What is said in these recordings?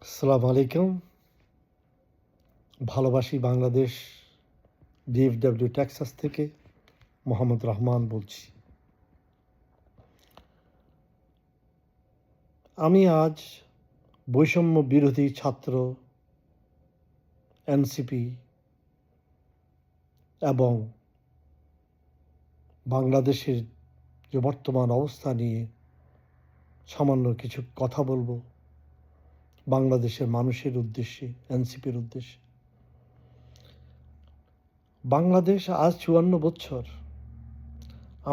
আসসালামু আলাইকুম। ভালোবাসি বাংলাদেশ, ডিএফডব্লিউ টেক্সাস থেকে মোহাম্মদ রহমান বলছি। আমি আজ বৈষম্য বিরোধী ছাত্র এনসিপি এবং বাংলাদেশের যে বর্তমান অবস্থা নিয়ে সামান্য কিছু কথা বলবো বাংলাদেশের মানুষের উদ্দেশ্যে, এনসিপির উদ্দেশ্যে। বাংলাদেশ আজ ৫৪ বছর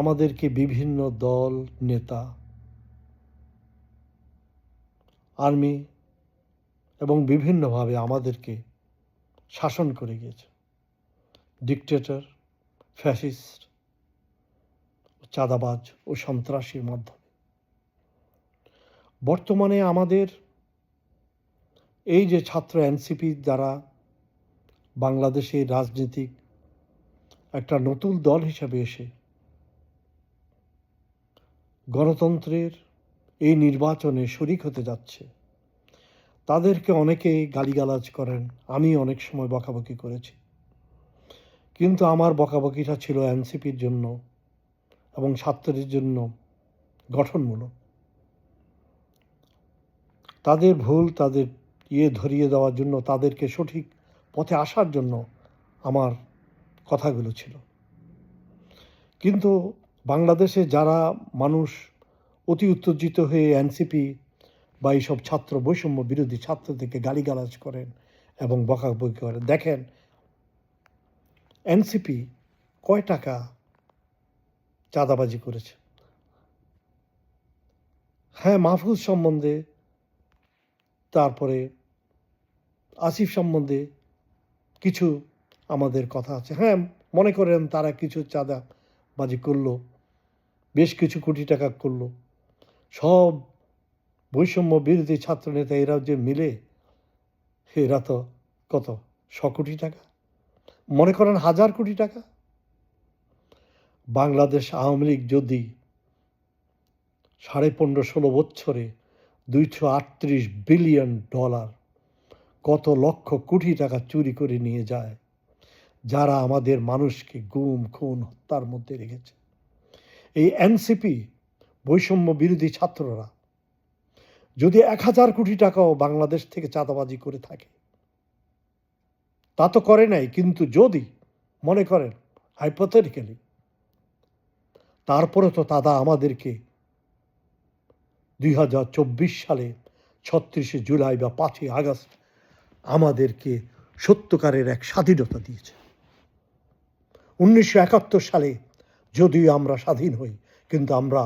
আমাদেরকে বিভিন্ন দল, নেতা, আর্মি এবং বিভিন্নভাবে আমাদেরকে শাসন করে গিয়েছে। ডিকটেটর, ফ্যাসিস্ট, চাঁদাবাজ ও সন্ত্রাসীর মাধ্যমে। বর্তমানে আমাদের এই যে ছাত্র এনসিপি দ্বারা বাংলাদেশের রাজনীতিক একটা নতুন দল হিসাবে এসে গণতন্ত্রের এই নির্বাচনে শরিক হতে যাচ্ছে, তাদেরকে অনেকেই গালিগালাজ করেন। আমি অনেক সময় বকাবকি করেছি, কিন্তু আমার বকাবকিটা ছিল এনসিপির জন্য এবং ছাত্রদের জন্য গঠনমূলক। তাদের ভুল, তাদের ধরিয়ে দেওয়ার জন্য, তাদেরকে সঠিক পথে আসার জন্য আমার কথাগুলো ছিল। কিন্তু বাংলাদেশে যারা মানুষ অতি উত্তেজিত হয়ে এনসিপি বা এইসব ছাত্র বৈষম্য বিরোধী ছাত্রদেরকে গালিগালাজ করেন এবং বকাবকি করেন, দেখেন এনসিপি কয় টাকা চাঁদাবাজি করেছে। হ্যাঁ, মাহফুজ সম্বন্ধে, তারপরে আসিফ সম্বন্ধে কিছু আমাদের কথা আছে। হ্যাঁ, মনে করেন তারা কিছু চাঁদাবাজি করলো, বেশ কিছু কোটি টাকা করলো। সব বৈষম্য বিরোধী ছাত্রনেতা এরা যে মিলে, এরা তো কত ১০০ কোটি টাকা, মনে করেন ১,০০০ কোটি টাকা। বাংলাদেশ আওয়ামী লীগ যদি ১৫-১৬ বছরে $238 বিলিয়ন, কত লক্ষ কোটি টাকা চুরি করে নিয়ে যায়, যারা আমাদের মানুষকে গুম, খুন, হত্যার মধ্যে রেখেছে। এই এনসিপি বৈষম্য বিরোধী ছাত্ররা যদি ১,০০০ কোটি টাকাও বাংলাদেশ থেকে চাঁদাবাজি করে থাকে, তা তো করে নাই, কিন্তু যদি মনে করেন হাইপোথেটিক্যালি, তারপরে তো তারা আমাদেরকে ২০২৪ সালে ৩৬শে জুলাই বা ৫ই আগস্ট আমাদেরকে সত্যকারের এক স্বাধীনতা দিয়েছে। ১৯৭১ সালে যদিও আমরা স্বাধীন হই, কিন্তু আমরা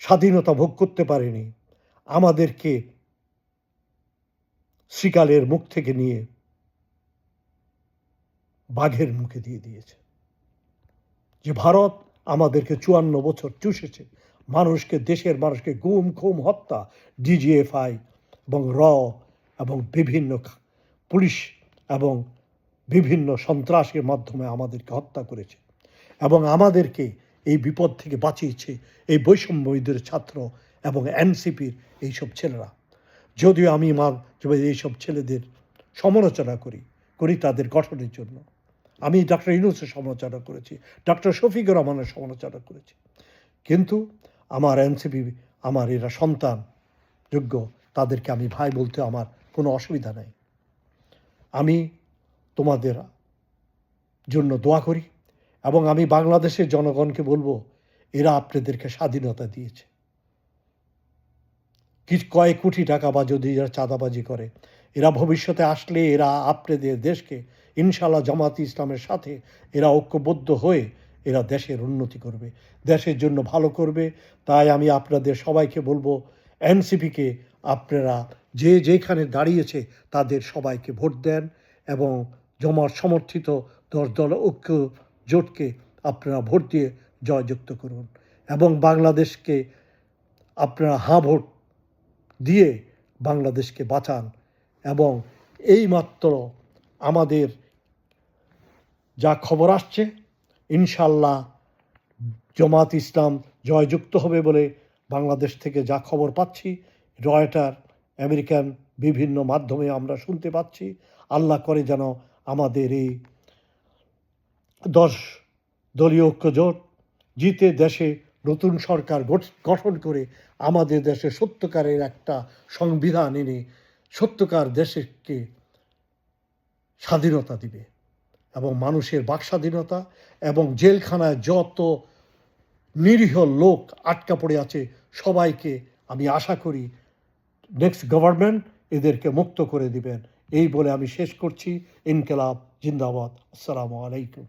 স্বাধীনতা ভোগ করতে পারিনি। আমাদেরকে শ্রীকালের মুখ থেকে নিয়ে বাঘের মুখে দিয়ে দিয়েছে। যে ভারত আমাদেরকে ৫৪ বছর চুষেছে, মানুষকে, দেশের মানুষকে গুম, খুন, হত্যা, ডিজিএফআই এবং এবং বিভিন্ন পুলিশ এবং বিভিন্ন সন্ত্রাসের মাধ্যমে আমাদেরকে হত্যা করেছে এবং আমাদেরকে এই বিপদ থেকে বাঁচিয়েছে এই বৈষম্যবিদের ছাত্র এবং এনসিপির এইসব ছেলেরা। যদিও আমি এইসব ছেলেদের সমালোচনা করি তাদের গঠনের জন্য। আমি ডক্টর ইউনূসের সমালোচনা করেছি, ডক্টর শফিকুর রহমানের সমালোচনা করেছি, কিন্তু আমার এনসিপি, আমার এরা সন্তান যোগ্য, তাদেরকে আমি ভাই বলতে আমার কোনো অসুবিধা নাই। আমি তোমাদের জন্য দোয়া করি এবং আমি বাংলাদেশের জনগণকে বলবো, এরা আপনাদেরকে স্বাধীনতা দিয়েছে। কয়েক কোটি টাকা বা যদি এরা চাঁদাবাজি করে, এরা ভবিষ্যতে আসলে এরা আপনাদের দেশকে ইনশাআল্লাহ জামাতে ইসলামের সাথে এরা ঐক্যবদ্ধ হয়ে এরা দেশের উন্নতি করবে, দেশের জন্য ভালো করবে। তাই আমি আপনাদের সবাইকে বলবো, এনসিপিকে আপনারা যে যেখানে দাঁড়িয়েছে তাদের সবাইকে ভোট দেন এবং জমার সমর্থিত 10 দল ঐক্য জোটকে আপনারা ভোট দিয়ে জয়যুক্ত করুন এবং বাংলাদেশকে আপনারা হাঁ ভোট দিয়ে বাংলাদেশকে বাঁচান। এবং এইমাত্র আমাদের যা খবর আসছে, ইনশাল্লাহ জামাত ইসলাম জয়যুক্ত হবে বলে বাংলাদেশ থেকে যা খবর পাচ্ছি, রয়টার, আমেরিকান বিভিন্ন মাধ্যমে আমরা শুনতে পাচ্ছি। আল্লাহ করে যেন আমাদের এই 10 দলীয় ঐক্যজোট জিতে দেশে নতুন সরকার গঠন করে আমাদের দেশে সত্যকারের একটা সংবিধান এনে সত্যকার দেশকে স্বাধীনতা দিবে এবং মানুষের বাক স্বাধীনতা এবং জেলখানায় যত নিরীহ লোক আটকা পড়ে আছে সবাইকে আমি আশা করি নেক্সট গভর্নমেন্ট এদেরকে মুক্ত করে দিবেন। এই বলে আমি শেষ করছি। ইনকিলাব জিন্দাবাদ। আসসালামু আলাইকুম।